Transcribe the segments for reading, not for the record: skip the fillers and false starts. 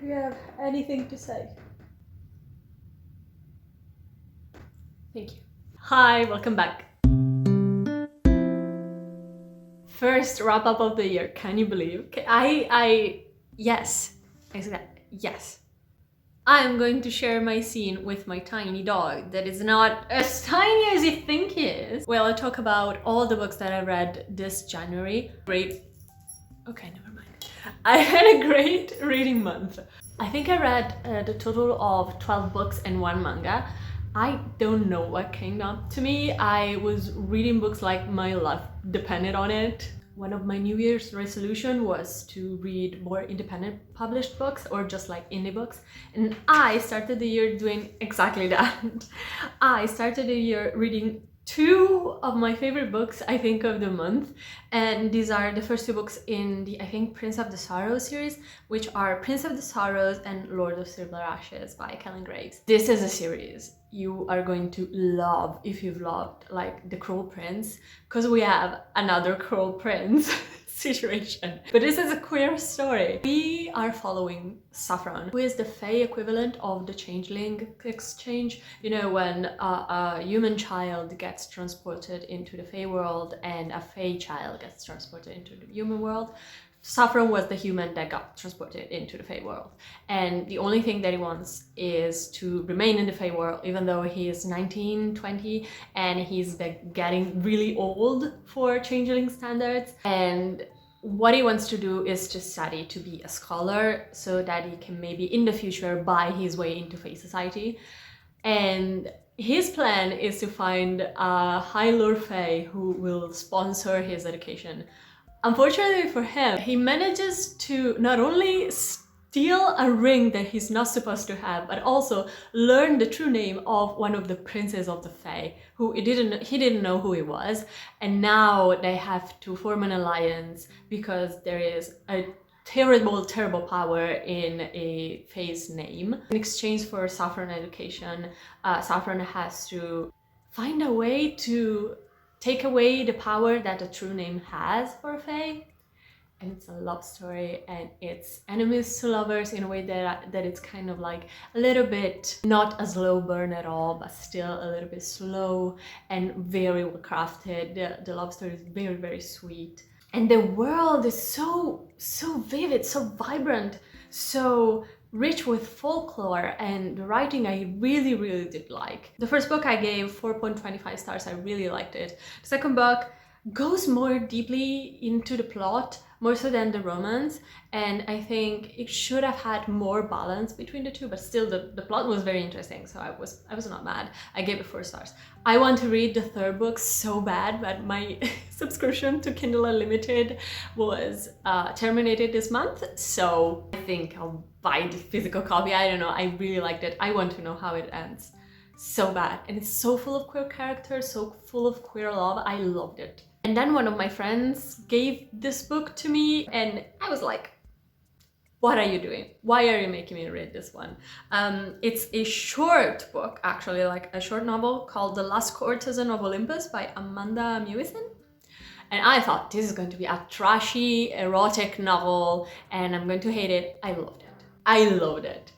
Do you have anything to say? Thank you. Hi, welcome back. First wrap up of the year. Can you believe? Yes, yes. I'm going to share my scene with my tiny dog that is not as tiny as you think he is. Well, I'll talk about all the books that I read this January. Okay, never mind. I had a great reading month. I think I read the total of 12 books and 1 manga. I don't know what came up to me. I was reading books like my life depended on it. One of my New Year's resolution was to read more independent published books or just like indie books. And I started the year doing exactly that. I started the year reading 2 of my favorite books, I think, of the month. And these are the first 2 books in the, I think, Prince of the Sorrows series, which are Prince of the Sorrows and Lord of Silver Ashes by Kellen Graves. This is a series you are going to love if you've loved like The Cruel Prince, because we have another Cruel Prince situation. But this is a queer story. We are following Saffron, who is the fae equivalent of the changeling exchange. You know, when a human child gets transported into the fae world and a fae child gets transported into the human world. Saffron was the human that got transported into the Fae world. And the only thing that he wants is to remain in the Fae world, even though he is 19, 20, and he's getting really old for changeling standards. And what he wants to do is to study to be a scholar so that he can maybe in the future buy his way into Fae society. And his plan is to find a high lord fae who will sponsor his education. Unfortunately for him, he manages to not only steal a ring that he's not supposed to have, but also learn the true name of one of the princes of the Fae, who he didn't know who he was, and now they have to form an alliance because there is a terrible power in a Fae's name. In exchange for Saffron education, Saffron has to find a way to take away the power that a true name has for a fae. And it's a love story, and it's enemies to lovers in a way that it's kind of like a little bit not a slow burn at all, but still a little bit slow and very well crafted. The love story is very sweet, and the world is so vivid, so vibrant, so rich with folklore, and the writing I really did like. The first book I gave 4.25 stars. I really liked it. The second book goes more deeply into the plot, more so than the romance, and I think it should have had more balance between the two, but still the plot was very interesting, so I was not mad. I gave it 4 stars. I want to read the third book so bad, but my subscription to Kindle Unlimited was terminated this month, so I think I'll buy the physical copy. I don't know, I really liked it. I want to know how it ends so bad, and it's so full of queer characters, so full of queer love. I loved it. And then one of my friends gave this book to me, and I was like, what are you doing? Why are you making me read this one? It's a short book, actually, like a short novel called The Last Courtesan of Olympus by Amanda Mewison. And I thought this is going to be a trashy, erotic novel, and I'm going to hate it. I loved it. I loved it.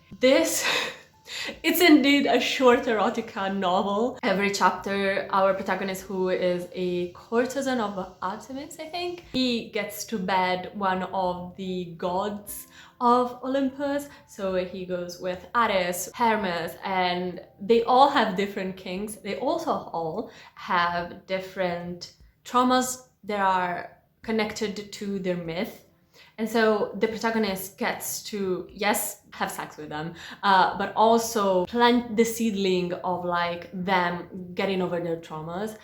It's indeed a short erotica novel. Every chapter, our protagonist, who is a courtesan of Artemis, I think, he gets to bed one of the gods of Olympus. So he goes with Ares, Hermes, and they all have different kings. They also all have different traumas that are connected to their myth. And so the protagonist gets to, yes, have sex with them, but also plant the seedling of like them getting over their traumas.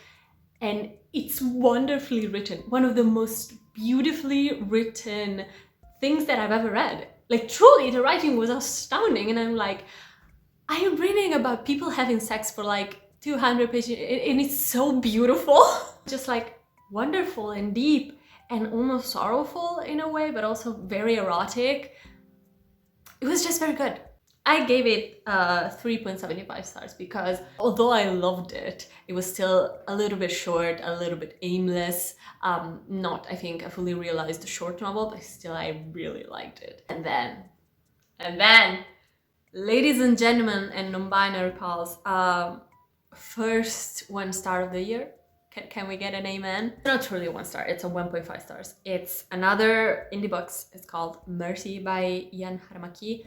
And it's wonderfully written. One of the most beautifully written things that I've ever read. Like truly, the writing was astounding. And I'm like, I'm reading about people having sex for like 200 pages, and it's so beautiful. Just like wonderful and deep, and almost sorrowful in a way, but also very erotic. It was just very good. I gave it 3.75 stars because although I loved it, it was still a little bit short, a little bit aimless. Not, I think, a fully realized short novel, but still I really liked it. And then And then, ladies and gentlemen and non-binary pals, first 1 star of the year. Can we get an amen? It's not truly 1 star, it's a 1.5 stars. It's another indie books. It's called Mercy by Ian Haramaki.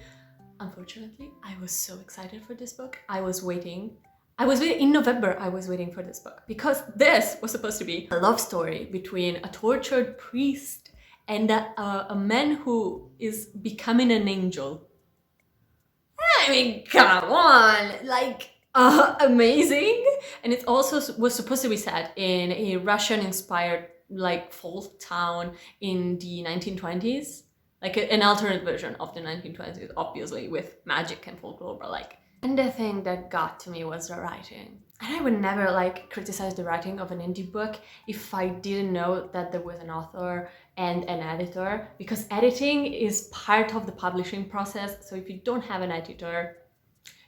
Unfortunately, I was so excited for this book. I was waiting in November. I was waiting for this book because this was supposed to be a love story between a tortured priest and a man who is becoming an angel. I mean, come on, like, amazing. And it also was supposed to be set in a Russian-inspired, like, folk town in the 1920s. Like an alternate version of the 1920s, obviously, with magic and folklore, but like... And the thing that got to me was the writing. And I would never, like, criticize the writing of an indie book if I didn't know that there was an author and an editor, because editing is part of the publishing process. So if you don't have an editor,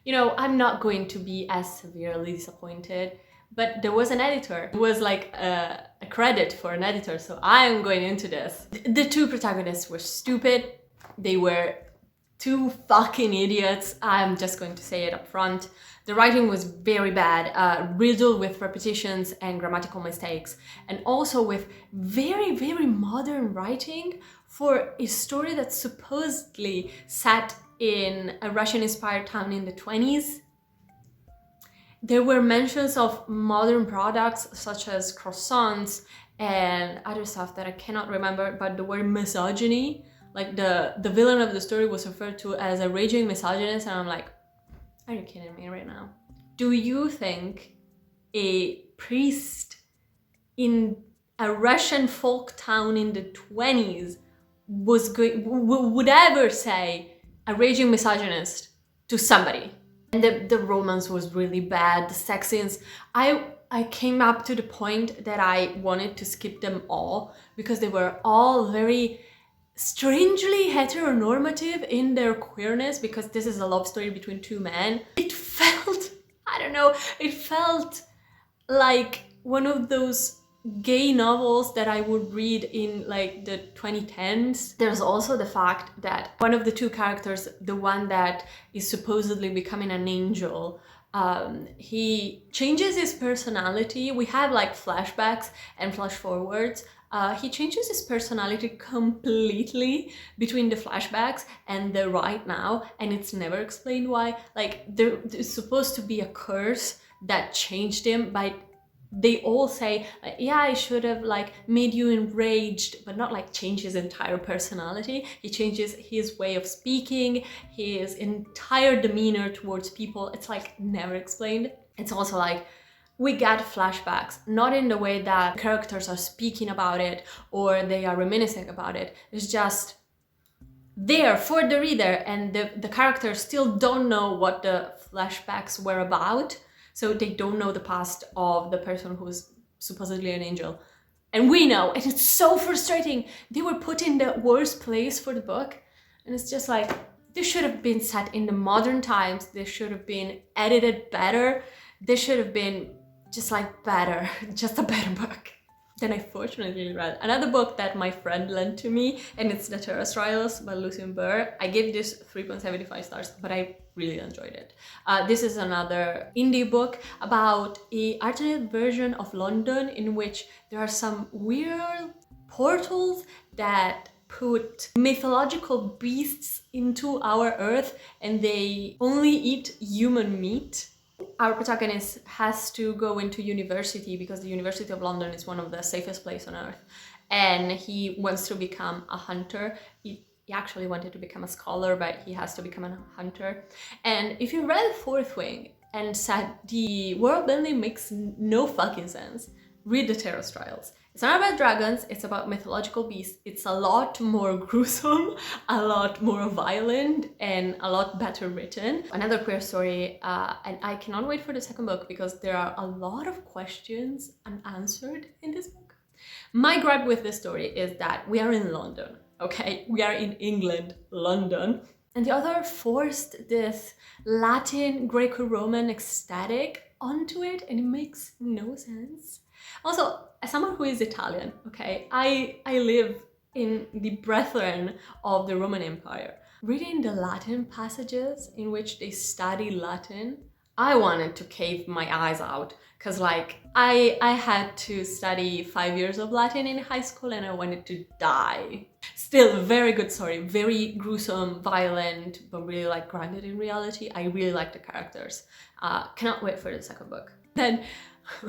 you know, I'm not going to be as severely disappointed. But there was an editor. It was like a credit for an editor, so I'm going into this. The two protagonists were stupid. They were two fucking idiots. I'm just going to say it up front. The writing was very bad, riddled with repetitions and grammatical mistakes, and also with very, very modern writing for a story that's supposedly set in a Russian-inspired town in the 20s. There were mentions of modern products such as croissants and other stuff that I cannot remember, but the word misogyny, like the villain of the story was referred to as a raging misogynist, and I'm like, are you kidding me right now? Do you think a priest in a Russian folk town in the 20s would ever say a raging misogynist to somebody? And the romance was really bad, the sex scenes. I came up to the point that I wanted to skip them all because they were all very strangely heteronormative in their queerness, because this is a love story between two men. It felt, I don't know, it felt like one of those gay novels that I would read in like the 2010s. There's also the fact that one of the two characters, the one that is supposedly becoming an angel, he changes his personality. We have like flashbacks and flash forwards. He changes his personality completely between the flashbacks and the right now, and it's never explained why. Like, there's supposed to be a curse that changed him, but they all say, yeah, I should have like made you enraged, but not like change his entire personality. He changes his way of speaking, his entire demeanor towards people. It's like never explained. It's also like, we get flashbacks, not in the way that characters are speaking about it or they are reminiscing about it. It's just there for the reader, and the characters still don't know what the flashbacks were about. So they don't know the past of the person who's supposedly an angel. And we know, and it's so frustrating. They were put in the worst place for the book. And it's just like, this should have been set in the modern times. This should have been edited better. This should have been just like better, just a better book. Then I fortunately read another book that my friend lent to me, and it's The Terrace Trials by Lucien Burr. I gave this 3.75 stars, but I really enjoyed it. This is another indie book about an alternate version of London in which there are some weird portals that put mythological beasts into our earth, and they only eat human meat. Our protagonist has to go into university because the University of London is one of the safest places on earth, and he wants to become a hunter. He actually wanted to become a scholar, but he has to become a hunter. And if you read Fourth Wing and said the world building makes no fucking sense, read The Terrace Trials. It's not about dragons, it's about mythological beasts. It's a lot more gruesome, a lot more violent, and a lot better written. Another queer story, and I cannot wait for the second book because there are a lot of questions unanswered in this book. My gripe with this story is that we are in London, okay? We are in England, London. And the author forced this Latin Greco-Roman aesthetic onto it, and it makes no sense. Also, as someone who is Italian, okay, I live in the brethren of the Roman Empire. Reading the Latin passages in which they study Latin, I wanted to cave my eyes out, because like I had to study 5 years of Latin in high school and I wanted to die. Still, very good story, very gruesome, violent, but really like grounded in reality. I really like the characters. Cannot wait for the second book. Then,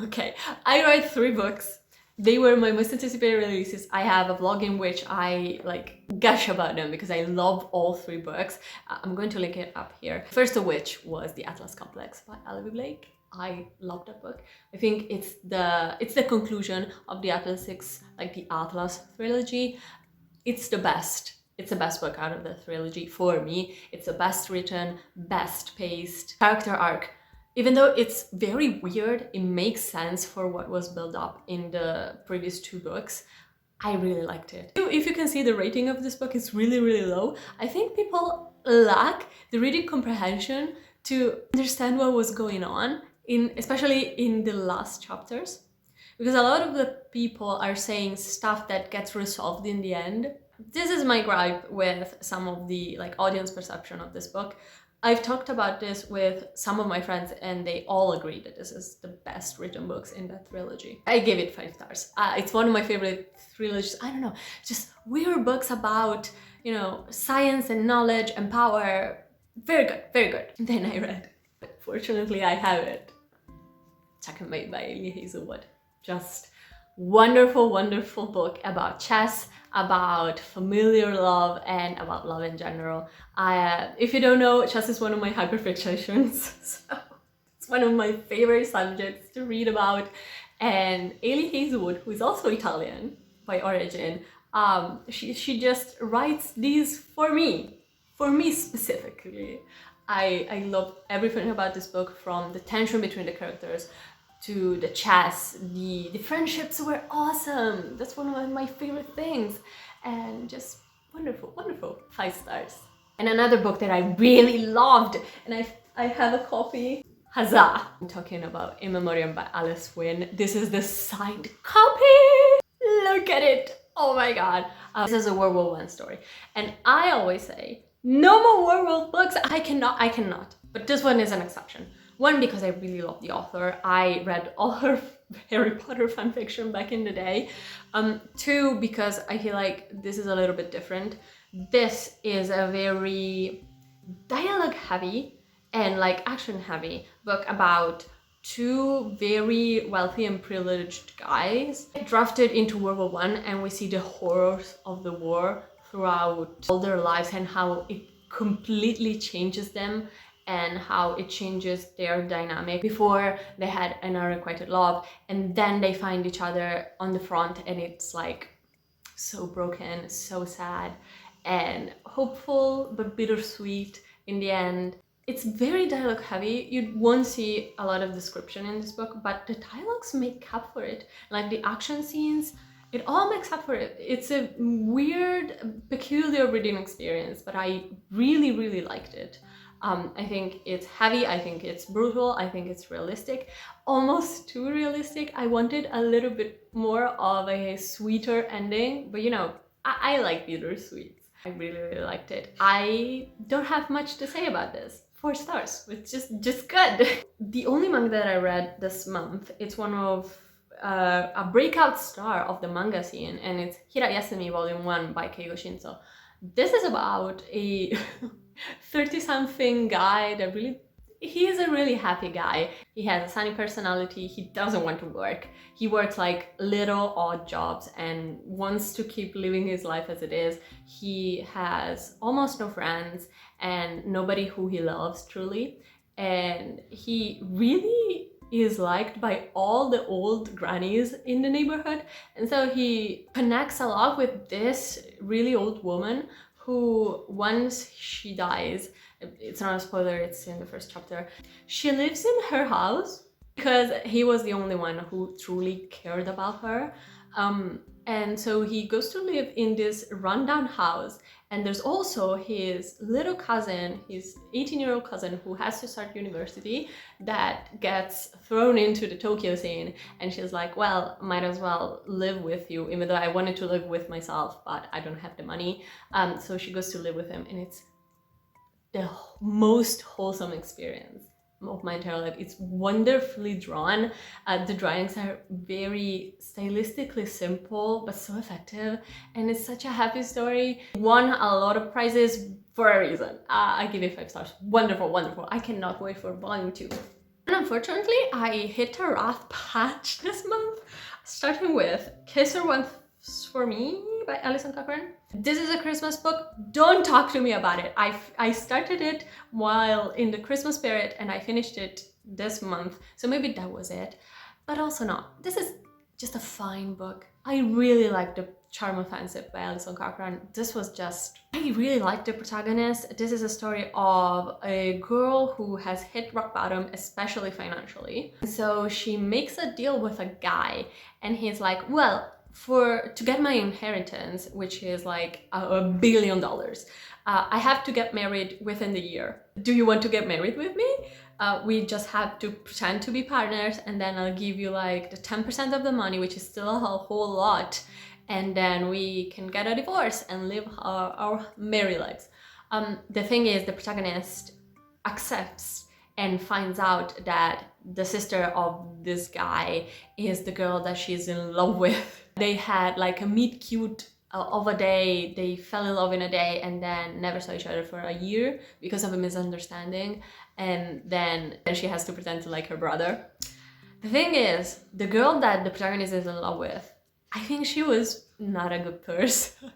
okay, I read 3 books. They were my most anticipated releases. I have a vlog in which I like gush about them because I love all 3 books. I'm going to link it up here. First of which was The Atlas Complex by Alice Blake. I love that book. I think it's the conclusion of the Atlas trilogy. It's the best. It's the best book out of the trilogy for me. It's the best written, best paced character arc. Even though it's very weird, it makes sense for what was built up in the previous 2 books. I really liked it. If you can see, the rating of this book is really, really low. I think people lack the reading comprehension to understand what was going on, especially in the last chapters. Because a lot of the people are saying stuff that gets resolved in the end. This is my gripe with some of the like audience perception of this book. I've talked about this with some of my friends and they all agree that this is the best written books in that trilogy. I gave it 5 stars. It's one of my favorite trilogies. I don't know, just weird books about, you know, science and knowledge and power. Very good, very good. Then I read, fortunately I have it, Checkmate by Elie Hazelwood. Just wonderful, wonderful book about chess, about familiar love, and about love in general. If you don't know, chess is one of my hyperfixations, so it's one of my favorite subjects to read about. And Elie Hazelwood, who is also Italian by origin, she just writes these for me specifically. I love everything about this book, from the tension between the characters to the chess. The friendships were awesome. That's one of my favorite things, and just wonderful, wonderful. 5 stars. And another book that I really loved, and I have a copy. Huzzah! I'm talking about In Memoriam by Alice Wynne. This is the signed copy. Look at it. Oh my god. This is a World War I story, and I always say no more werewolf books. I cannot. But this one is an exception. 1, because I really love the author. I read all her Harry Potter fanfiction back in the day. 2, because I feel like this is a little bit different. This is a very dialogue heavy and like action heavy book about 2 very wealthy and privileged guys drafted into World War I, and we see the horrors of the war throughout all their lives and how it completely changes them and how it changes their dynamic. Before, they had an unrequited love, and then they find each other on the front, and it's like so broken, so sad, and hopeful but bittersweet in the end. It's very dialogue heavy. You won't see a lot of description in this book, but the dialogues make up for it. Like the action scenes, it all makes up for it. It's a weird, peculiar reading experience, but I really, really liked it. I think it's heavy, I think it's brutal, I think it's realistic, almost too realistic. I wanted a little bit more of a sweeter ending, but you know, I like bittersweet. I really, really liked it. I don't have much to say about this. 4 stars, it's just good. The only manga that I read this month, it's one of a breakout star of the manga scene, and it's Hirayasumi Volume 1 by Keigo Shinzo. This is about a 30-something guy that he is a really happy guy. He has a sunny personality, he doesn't want to work. He works like little odd jobs and wants to keep living his life as it is. He has almost no friends and nobody who he loves truly. And he really is liked by all the old grannies in the neighborhood. And so he connects a lot with this really old woman who, once she dies, it's not a spoiler, it's in the first chapter, she lives in her house because he was the only one who truly cared about her. And so he goes to live in this rundown house, and there's also his little cousin, his 18-year-old cousin, who has to start university, that gets thrown into the Tokyo scene, and she's like, well, might as well live with you, even though I wanted to live with myself, but I don't have the money. So she goes to live with him, and it's the most wholesome experience of my entire life. It's wonderfully drawn. The drawings are very stylistically simple but so effective, and it's such a happy story. Won a lot of prizes for a reason. I give it 5 stars. Wonderful, wonderful. I cannot wait for volume 2. And unfortunately, I hit a rough patch this month, starting with Kiss Her Once for Me by Alison Cochran. This is a Christmas book. Don't talk to me about it. I started it while in the Christmas spirit, and I finished it this month, so maybe that was it, but also not. This is just a fine book. I really like The Charm Offensive by Alison Cochran. This was just, I really like the protagonist. This is a story of a girl who has hit rock bottom, especially financially. So she makes a deal with a guy, and he's like, well, to get my inheritance, which is like $1 billion, I have to get married within the year. Do you want to get married with me? We just have to pretend to be partners, and then I'll give you like the 10% of the money, which is still a whole lot, and then we can get a divorce and live our merry lives. The thing is, the protagonist accepts and finds out that the sister of this guy is the girl that she's in love with. They had like a meet cute of a day. They fell in love in a day and then never saw each other for a year because of a misunderstanding. And then she has to pretend to like her brother. The thing is, the girl that the protagonist is in love with, I think she was not a good person.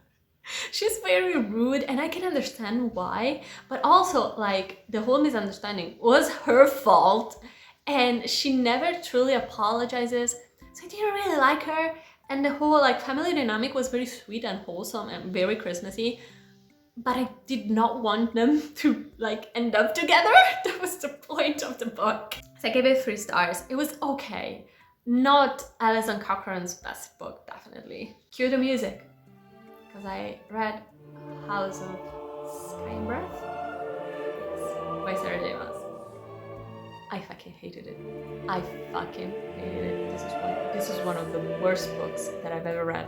She's very rude, and I can understand why, but also like the whole misunderstanding was her fault, and she never truly apologizes. So I didn't really like her, and the whole like family dynamic was very sweet and wholesome and very Christmassy, but I did not want them to like end up together. That was the point of the book. So I gave it 3 stars. It was okay. Not Alison Cochran's best book, definitely. Cue the music. Because I read House of Sky and Breath, yes, by Sarah J. Maas. I fucking hated it. I fucking hated it. This is one of the worst books that I've ever read.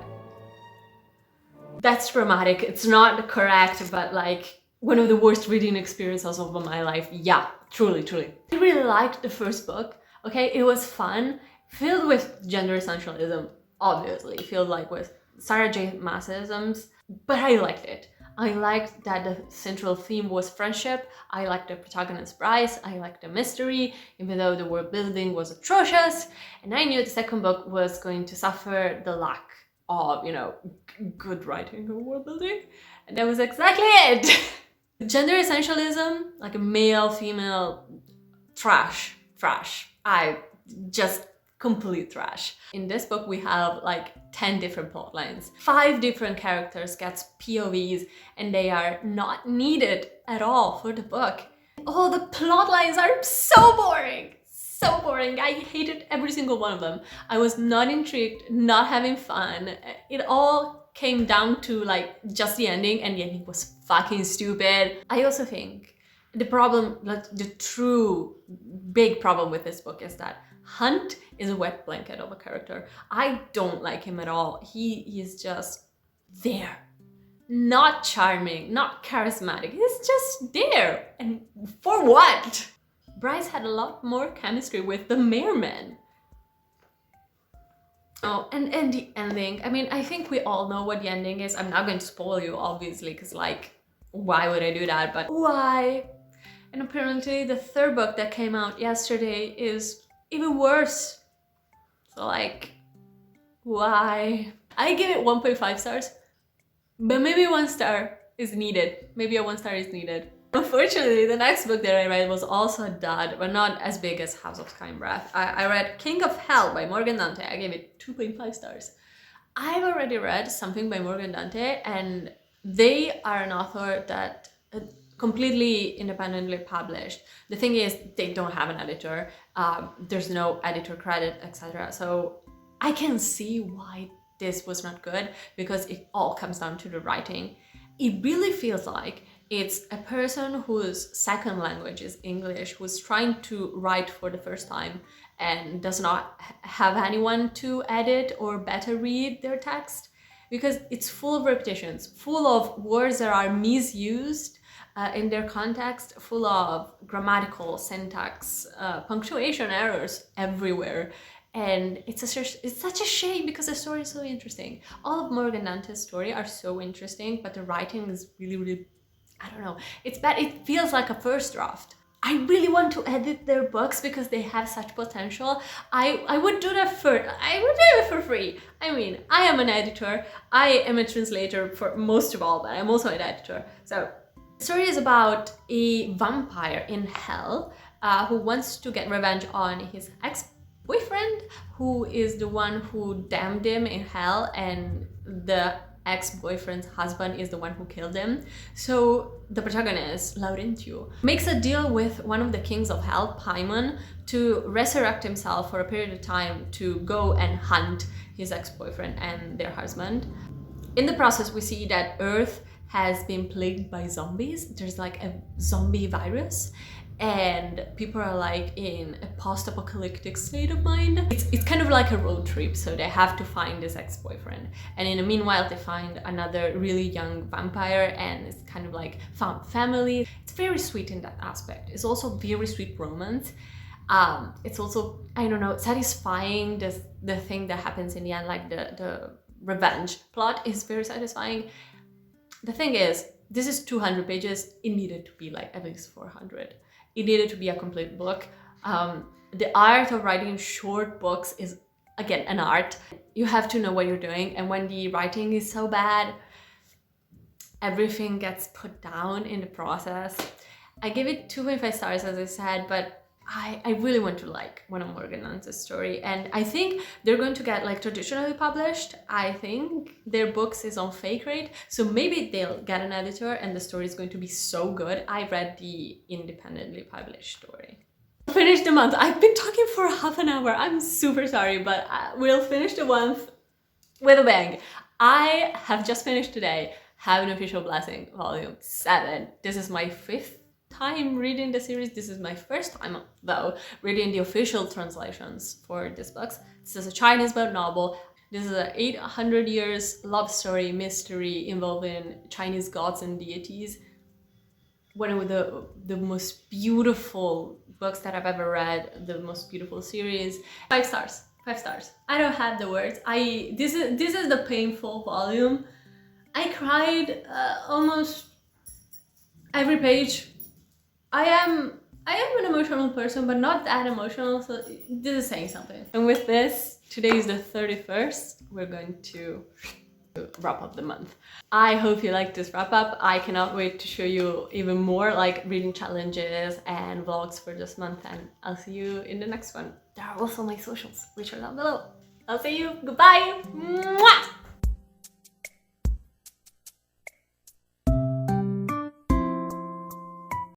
That's dramatic. It's not correct, but like one of the worst reading experiences of my life. Yeah, truly, truly. I really liked the first book. Okay, it was fun, filled with gender essentialism, obviously, filled like with Sarah J. Maasisms, but I liked it. I liked that the central theme was friendship. I liked the protagonist Bryce. I liked the mystery, even though the world building was atrocious. And I knew the second book was going to suffer the lack of, good writing or world building. And that was exactly it. Gender essentialism, like a male, female, trash. I just complete trash. In this book, we have like 10 different plot lines. 5 different characters gets POVs, and they are not needed at all for the book. All the plot lines are so boring. So boring. I hated every single one of them. I was not intrigued, not having fun. It all came down to like just the ending, and the ending was fucking stupid. I also think the problem, like the true big problem with this book is that Hunt is a wet blanket of a character. I don't like him at all. He is just there. Not charming, not charismatic. He's just there. And for what? Bryce had a lot more chemistry with the mayorman. Oh, and the ending. I mean, I think we all know what the ending is. I'm not going to spoil you, obviously, because like, why would I do that? But why? And apparently the 3rd book that came out yesterday is even worse. So like, why? I give it 1.5 stars, but maybe 1 star is needed. Maybe a 1 star is needed. Unfortunately, the next book that I read was also a dud, but not as big as House of Sky and Breath. I read King of Hell by Morgan Dante. I gave it 2.5 stars. I've already read something by Morgan Dante, and they are an author that completely independently published. The thing is, they don't have an editor. There's no editor credit, etc. So I can see why this was not good, because it all comes down to the writing. It really feels like it's a person whose second language is English, who's trying to write for the first time and does not have anyone to edit or better read their text, because it's full of repetitions, full of words that are misused in their context, full of grammatical, syntax, punctuation errors everywhere. And it's such a shame, because the story is so interesting. All of Morgan Dante's story are so interesting, but the writing is really, really, I don't know, it's bad. It feels like a first draft. I really want to edit their books because they have such potential. I would do that I would do it for free. I mean, I am an editor. I am a translator for most of all, but I'm also an editor. So the story is about a vampire in hell who wants to get revenge on his ex-boyfriend, who is the one who damned him in hell, and the ex-boyfriend's husband is the one who killed him. So the protagonist, Laurentio, makes a deal with one of the kings of hell, Paimon, to resurrect himself for a period of time to go and hunt his ex-boyfriend and their husband. In the process, we see that Earth has been plagued by zombies. There's like a zombie virus, and people are like in a post-apocalyptic state of mind. It's kind of like a road trip, so they have to find this ex-boyfriend, and in the meanwhile they find another really young vampire, and it's kind of like found family. It's very sweet in that aspect. It's also very sweet romance. It's also, I don't know, satisfying. The thing that happens in the end, like the revenge plot, is very satisfying. The thing is, this is 200 pages. It needed to be like at least 400. It needed to be a complete book. The art of writing short books is, again, an art. You have to know what you're doing, and when the writing is so bad, everything gets put down in the process. I give it 2.5 stars, as I said, but I really want to like one of Morgan Dante's story, and I think they're going to get like traditionally published. I think their books is on fake rate, so maybe they'll get an editor and the story is going to be so good. I read the independently published story. Finish the month. I've been talking for half an hour. I'm super sorry, but we'll finish the month with a bang. I have just finished today Have an Official Blessing, Volume 7. This is my 5th time reading the series. This is my first time, though, reading the official translations for these books. This is a Chinese boat novel. This is an 800 years love story mystery involving Chinese gods and deities. One of the most beautiful books that I've ever read, the most beautiful series. 5 stars. 5 stars. I don't have the words. This is the painful volume. I cried almost every page. I am an emotional person, but not that emotional, so this is saying something. And with this, today is the 31st. We're going to wrap up the month. I hope you liked this wrap up. I cannot wait to show you even more like reading challenges and vlogs for this month, and I'll see you in the next one. There are also my socials, which are down below. I'll see you. Goodbye. Mwah!